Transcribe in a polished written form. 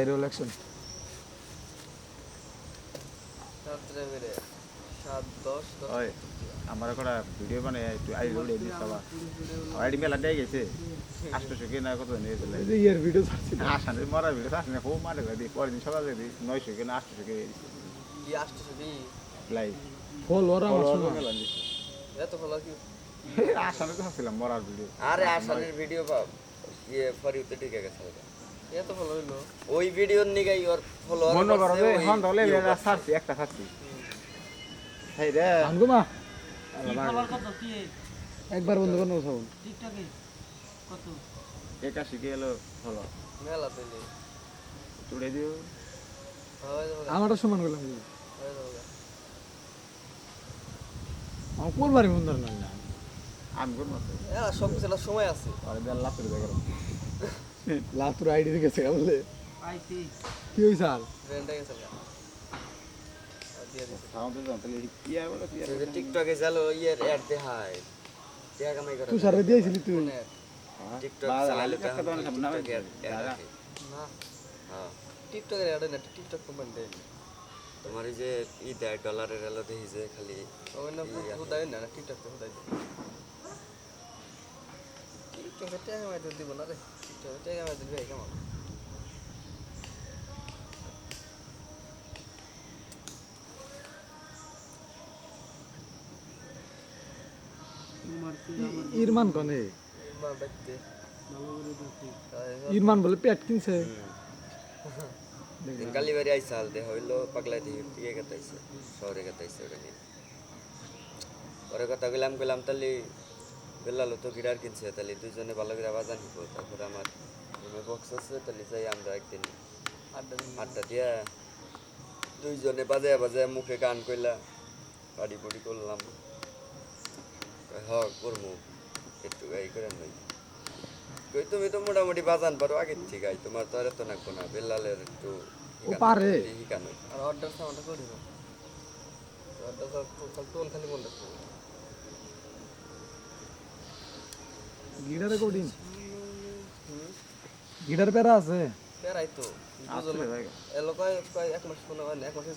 Roll action রাত্রে বেরে 7-10 ওই আমার একটা ভিডিও বানায় একটু আইডি উড়ে দিস সবা আইডি মেলা দিয়ে গেছে 800 কে না কত নিয়ে দিলে এই যে ইয়ার ভিডিও ছাড়ছি আসানে মরা ভিডিও আসে না খুব মারে দি পরের দিন সকালে দি 900 কে না 800 কে কি আসতেছে কি লাইভ ফলোয়ার আমার শোনা মেলা দিছে এত ভালো কি আসানে তো আসছিলাম মরার ভিডিও আরে আসানের ভিডিও ইয়ে ফরিউতে ঢুকে গেছে ওটা। এত ভালো হইলো ওই ভিডিওর নিগাই ওর ফলোয়ার মনে করো যে হন তাহলে এটা ছাড়ছি একটা ছাড়ছি হেই রে আনগো মা ফলোয়ার কত কি একবার বন্ধ করো সাউন্ড টিকটকে কত 81 কে এলো হলো মেলা পেলে চুড়ে দিও হয়ে যাবে আমারটা সমান করলাম হয়ে যাবে আমার কোলবারে বন্ধ না আমি কোন মাত্র এরা সব কিছু একটা সময় আছে আরে বেল লাখ করে দেখো লাতুর আইডি গেছে বলে আইছি কি হইছে আর ট্রেনটা গেছে না দিয়ে দিছে সাউন্ড দাও তাহলে কি আর বলো কি আর ওই যে টিকটকে চালো ইয়ের অ্যাড দেখায় টাকা কামাই করে তুই সারে দিয়েছিলি তুই নেট টিকটক বাবা, চালাইলে তো একটা তো এখন নামে টিকটকে অ্যাড আছে না হ্যাঁ টিকটকের অ্যাড না টিকটক কোম্পানি দেয় তোমার এই যে ই দেয় ডলারের এলো দেখি যে খালি ওই না হুদাই না টিকটক তো হুদাই টিকটকে টাকা মাইতে দিব না রে টিকটকে টাকা মাইতে দিবে কেমন তোমার কি আমার ইরমান কোনে মা দেখতে ভালো করে দেখি ইরমান বলে পেট কিনছে কালীবাড়ি আইসাল দেহ হইলো পাগলা দিয়ে ইয়ে কাটাইছে শহরে কাটাইছে ওটা নিয়ে পরে কথা গেলাম তাহলে বেলালো তো গিটার কিনছে তাহলে দুজনে ভালো করে বাজান নিব তারপরে আমার রুমে বক্স আছে তাহলে যাই আমরা একদিন আড্ডা দিয়া দুইজনে বাজায় মুখে গান কইলা পাড়ি পড়ি করলাম হ করবো একটু গাই করে নই কই তুমি তো মোটামুটি বাজান পারো আগের থেকে তোমার তো আর এত নাকবো না বেলালের একটু ও পারে। হিকানো আর অর্ডার সাউন্ডটা করে দিও অর্ডার টোন খালি বল রাখো গিটার রেকর্ডিং গিটার পেরা আছে পেরাই তো আসলে ভাই এলো কয় এক মাস শোনা হয় না এক মাস